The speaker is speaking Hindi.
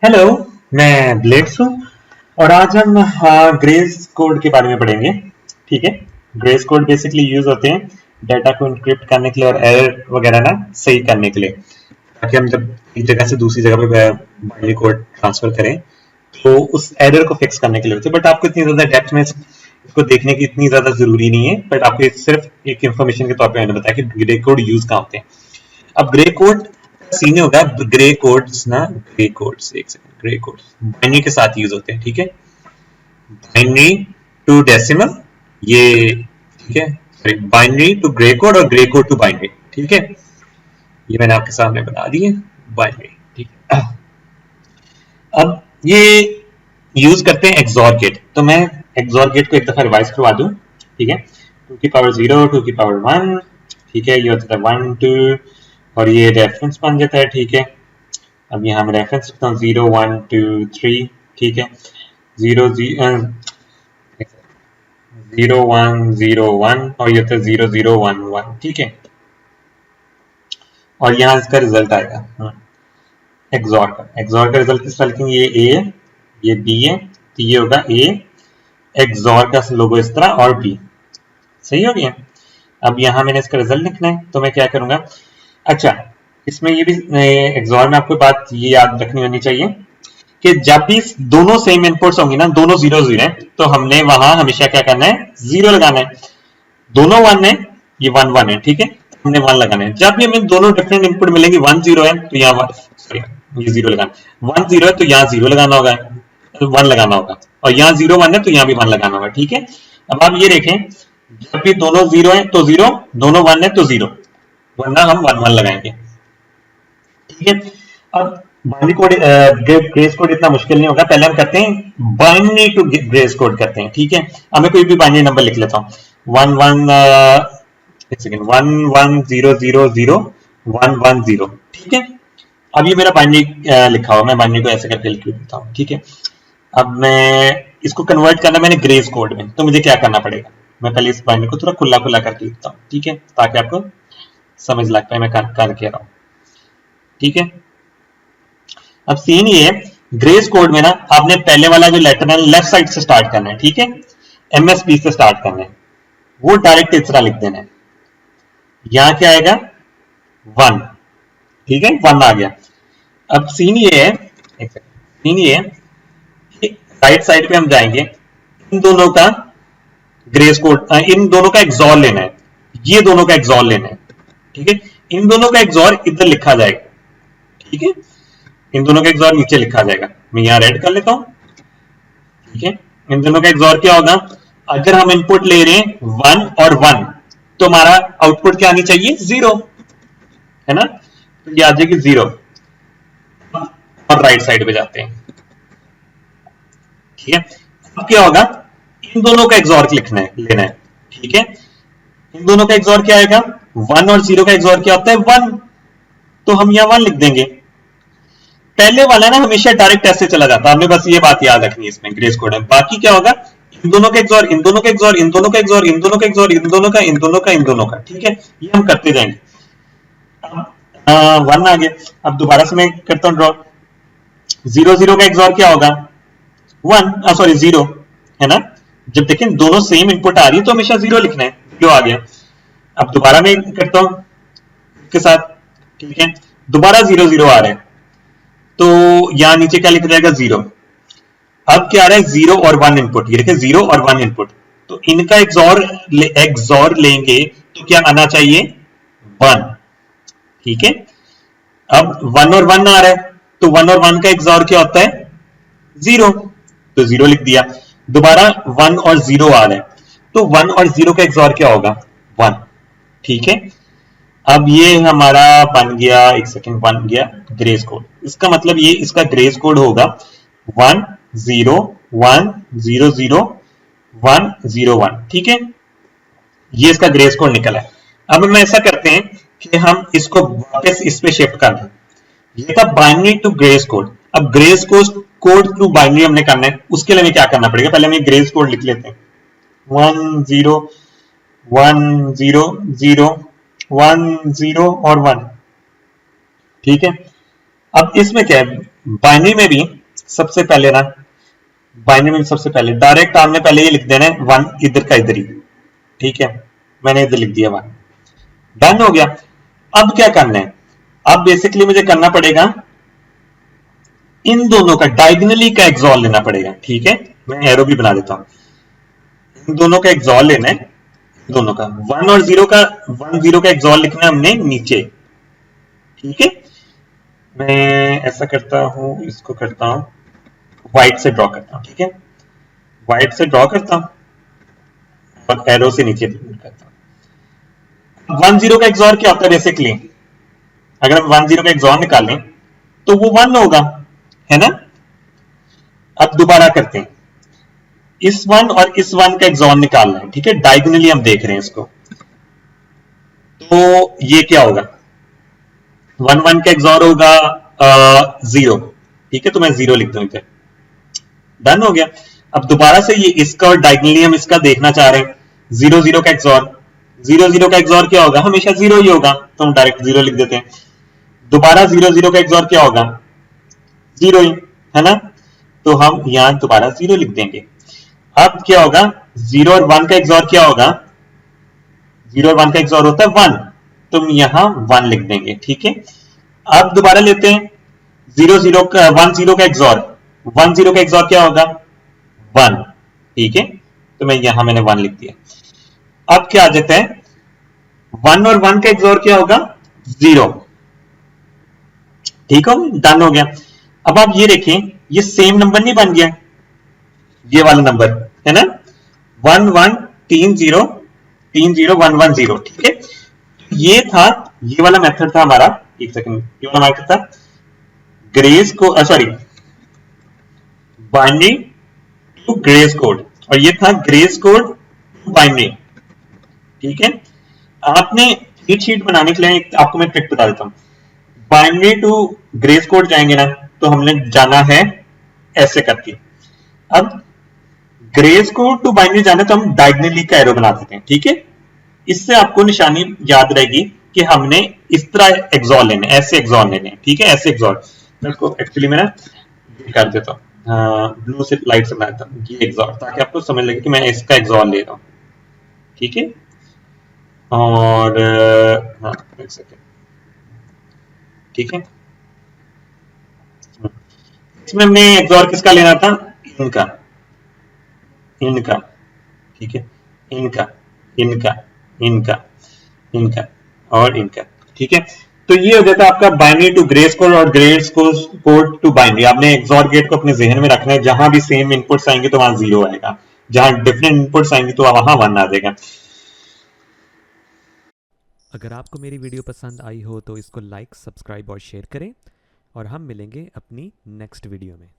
हेलो, मैं ब्लेड्स हूँ और आज हम ग्रेस कोड के बारे में पढ़ेंगे। ठीक है। ग्रेस कोड बेसिकली यूज होते हैं डाटा को इनक्रिप्ट करने के लिए और एरर वगैरह ना सही करने के लिए, ताकि हम जब एक जगह से दूसरी जगह पे बाइनरी कोड ट्रांसफर करें तो उस एरर को फिक्स करने के लिए होते हैं। बट आपको इतनी ज्यादा डेप्थ में इसको देखने की इतनी ज्यादा जरूरी नहीं है, बट आपको सिर्फ एक इन्फॉर्मेशन के तौर पर मैंने बताया कि ग्रे कोड यूज कहाँ होते हैं। अब ग्रे कोड सीन होगा, ग्रे कोड्स ना, ग्रे कोड्स एक सेकंड, ग्रे कोड्स बाइनरी के साथ यूज होते हैं। ठीक है, बाइनरी टू डेसिमल, ये ठीक है, sorry binary to gray code और ग्रे कोड टू बाइनरी। ठीक है, ये मैंने आपके सामने बना दिए बाइनरी। ठीक है, अब ये यूज करते हैं एक्सॉर गेट। तो मैं एक्सॉर गेट को एक दफा रिवाइज करवा दूं। ठीक है, 2 की पावर 0, 2 की पावर 1, ठीक है, ये होता है 1 2 और ये रेफरेंस बन जाता है। ठीक है, अब यहाँ मैं रेफरेंस रखता हूँ 0 1 2 3। ठीक है, 0 1 0 1 और ये होता है 0 0 1 1। ठीक है, और यहाँ इसका रिजल्ट आएगा एक्सॉर का रिजल्ट किस तरह लिखेंगे, ये ए, ये बी है, तो ये होगा ए एक्सॉर का लोगो इस तरह और बी। सही हो गया। अब यहाँ मैंने इसका रिजल्ट लिखना है, तो मैं क्या करूंगा, अच्छा इसमें ये भी एक्सॉर में आपको बात ये याद रखनी होनी चाहिए कि जब भी दोनों सेम इनपुट्स होंगी ना, दोनों 0 0 है, तो हमने वहां हमेशा क्या करना है, 0 लगाना है। दोनों 1 है, ये 1 1 है, ठीक है, हमने 1 लगाना है। जब भी हमें दोनों डिफरेंट इनपुट मिलेंगे, 1 0 है तो यहाँ सॉरी ये 0 लगाना, 1 0 है तो यहाँ 0 लगाना होगा, 1 लगाना होगा, और यहाँ 0 1 है तो यहाँ भी 1 लगाना होगा। ठीक है, अब आप ये देखें, जब भी दोनों 0 है तो 0, दोनों 1 है तो 0, वरना हम 1 1 लगाएंगे। ठीक है, अब बाइनरी कोड ग्रेस कोड इतना मुश्किल नहीं होगा। पहले हम करते हैं बाइनरी टू ग्रेस कोड करते हैं। ठीक है, अब मैं कोई भी बाइनरी नंबर लिख लेता हूँ 1 1 एक सेकंड 1 1 0 0 0 1 1 0। ठीक है, अब ये मेरा बाइनरी लिखा हुआ, मैं बाइनरी को ऐसे करके लिख देता हूँ। ठीक है, अब मैं इसको कन्वर्ट करना मैंने ग्रेस कोड में, तो मुझे क्या करना पड़ेगा, मैं पहले इस बाइनरी को थोड़ा खुला खुला करके लिखता हूँ। ठीक है, ताकि आपको समझ लग पाए मैं कर क्या रहा हूँ। ठीक है, अब सीन ये है, ग्रेस कोड में ना आपने पहले वाला जो लेटर है लेफ्ट साइड से स्टार्ट करना है। ठीक है, एमएसपी से स्टार्ट करना है, वो डायरेक्ट इस तरह लिख देना है। यहां क्या आएगा 1, ठीक है, 1 आ गया। अब सीन ये है, सीन ये है, राइट साइड पे हम जाएंगे, इन दोनों का ग्रेस कोड, इन दोनों का एक्सॉर लेना है, ये दोनों का एक्सॉर लेना है। ठीक है, इन दोनों का एक्सॉर इधर लिखा जाएगा। ठीक है, इन दोनों का एक्सॉर नीचे लिखा जाएगा, मैं यहां रेड कर लेता हूं। ठीक है, इन दोनों का एक्सॉर क्या होगा, अगर हम इनपुट ले रहे हैं 1 और 1 तो हमारा आउटपुट क्या आनी चाहिए, 0, है ना, तो ये आ जाएगी 0। और राइट साइड पे जाते हैं। ठीक है, अब क्या होगा, इन दोनों का एक्सॉर लिखना है, लेना है। ठीक है, इन दोनों का एक्सॉर क्या आएगा, 1 और 0 का एक्सॉर क्या होता है, 1, तो हम यहां 1 लिख देंगे। पहले वाला ना हमेशा डायरेक्ट ऐसे चला जाता है, हमें बस ये बात याद रखनी है इसमें ग्रेस कोड में। बाकी क्या होगा, इन दोनों का एक्सॉर, इन दोनों का एक्सॉर, इन दोनों का एक्सॉर, इन दोनों का एक्सॉर, इन दोनों का, इन दोनों का, इन दोनों का। ठीक है, ये हम करते जाएंगे। 1 आ गया, अब दोबारा से मैं करता हूं ड्रॉ। 0 0 का एक्सॉर क्या होगा, 1 सॉरी 0, है ना। जब देखें दोनों सेम इनपुट आ रही है तो हमेशा 0 लिखना है, 0 आ गया। अब दोबारा मैं करता हूं के साथ, ठीक है, दोबारा 0 0 आ रहा है, तो यहां नीचे क्या लिखा जाएगा, 0। अब क्या आ रहा है, 0 और 1 इनपुट, ये देखें 0 और 1 इनपुट, तो इनका एक्सॉर लेंगे तो क्या आना चाहिए, 1। ठीक है, अब 1 और 1 आ रहा है, तो 1 और 1 का एक्सॉर क्या होता है, 0, तो 0 लिख दिया। दोबारा 1 और 0 आ रहा है, तो 1 और 0 का एक्सॉर क्या होगा, 1। ठीक है, अब ये हमारा बन गया, एक सेकंड, बन गया ग्रेस कोड। इसका मतलब ये इसका ग्रेस कोड होगा 1 0 1 0 0 1 0 1। ठीक है, ये इसका ग्रेस कोड निकला है। अब हम ऐसा करते हैं कि हम इसको वापस इस पे शिफ्ट कर दें। ये था बाइनरी टू ग्रेस कोड। अब ग्रेस कोड टू बाइनरी हमने करना है, उसके लिए हमें क्या करना पड़ेगा, पहले हमें ग्रेस कोड लिख लेते हैं, 1 0 1 0 0 1 0 और 1। ठीक है, अब इसमें क्या है, बाइनरी में भी सबसे पहले ना, बाइनरी में सबसे पहले डायरेक्ट आपने पहले ये लिख देना है 1 इधर का इधर ही, ठीक है, मैंने इधर लिख दिया 1, डन हो गया। अब क्या करना है, अब बेसिकली मुझे करना पड़ेगा इन दोनों का डायगनली का एक्सॉर लेना पड़ेगा, ठीक है, मैं एरो भी बना देता हूं। इन दोनों का एक्सॉर लेना है, दोनों का 1 और 0 का, 1 0 का एक्सॉर लिखना है हमने नीचे, ठीक है। मैं ऐसा करता हूं, इसको करता हूं व्हाइट से ड्रॉ करता हूं, ठीक है, व्हाइट से ड्रॉ करता हूं और एरो से नीचे करता हूं। 1 0 का एक्सॉर क्या होता है बेसिकली, अगर हम 1 0 का एक्सॉर निकालें तो वो 1 होगा, है ना। अब दोबारा करते हैं, इस 1 और इस 1 का एक्सॉन निकालना है, ठीक है, डायगोनली हम देख रहे हैं इसको, तो ये क्या होगा, 1 1 का एक्सॉर होगा 0, ठीक है, तो मैं 0 लिख दूं इधर, डन हो गया। अब दोबारा से ये इसका और डायगोनली हम इसका देखना चाह रहे हैं, 0 0 का एक्सॉर, 0 0 का एक्सॉर क्या होगा, हमेशा 0 ही होगा, तो हम डायरेक्ट 0 लिख देते हैं। दोबारा 0 0 का एक्सॉर क्या होगा, 0 ही, है ना, तो हम यहां दोबारा 0 लिख देंगे। अब क्या होगा, 0 और 1 का एक्सॉर क्या होगा, 0 और 1 का एक्सॉर होता है 1, तुम यहां 1 लिख देंगे, ठीक है। अब दोबारा लेते हैं 0 0 का 1 0 का एक्सॉर, 1 0 का एक्सॉर क्या होगा 1, ठीक है, तो मैं यहां मैंने 1 लिख दिया। अब क्या आ जाता है, 1 और 1 का एक्सॉर क्या होगा 0, ठीक हो, डन हो गया। अब आप ये देखें, ये सेम नंबर नहीं बन गया, ये वाला नंबर, है ना, 1 1 3 0 3 0 1 1 0, ठीक है। ये था, ये वाला मेथड था हमारा, एक सेकंड, ये वाला मेथड था ग्रेस को, sorry, binary to gray's code, और ये था ग्रेस कोड टू बाइनरी, ठीक है। आपने चीट शीट बनाने के लिए आपको मैं ट्रिक बता देता हूं, बाइनरी टू ग्रेस कोड जाएंगे ना, तो हमने जाना है ऐसे करके। अब ग्रेस कोड टू बाइनरी जाना तो हम डायगनली का एरो बना देते हैं, ठीक है, इससे आपको निशानी याद रहेगी कि हमने इस तरह एग्जॉल लेने, ऐसे एग्जॉल लेने, ठीक है, ऐसे एग्जॉल। मैं इसको एक्चुअली मैं ना कर देता हूँ, ब्लू से लाइट से बनाता हूँ ये एग्जॉल, ताकि आपको समझ लगे कि मैं इसका एग्जॉल ले रहा हूँ, ठीक है। और हाँ एक सेकेंड, ठीक है, इसमें हमने एग्जॉल किसका लेना था, इनका, इनका, ठीक है, इनका, इनका, इनका, इनका और इनका, ठीक है। तो ये हो जाता है आपका बाइनरी टू ग्रेस कोड और ग्रेस कोड टू बाइनरी। आपने एक्सॉर गेट को अपने जहन में रखना है, जहां भी सेम इनपुट्स आएंगे तो वहां 0 आएगा, जहां डिफरेंट इनपुट्स आएंगे तो वहां 1 आ जाएगा। अगर आपको मेरी वीडियो पसंद आई हो तो इसको लाइक, सब्सक्राइब और शेयर करें और हम मिलेंगे अपनी नेक्स्ट वीडियो में।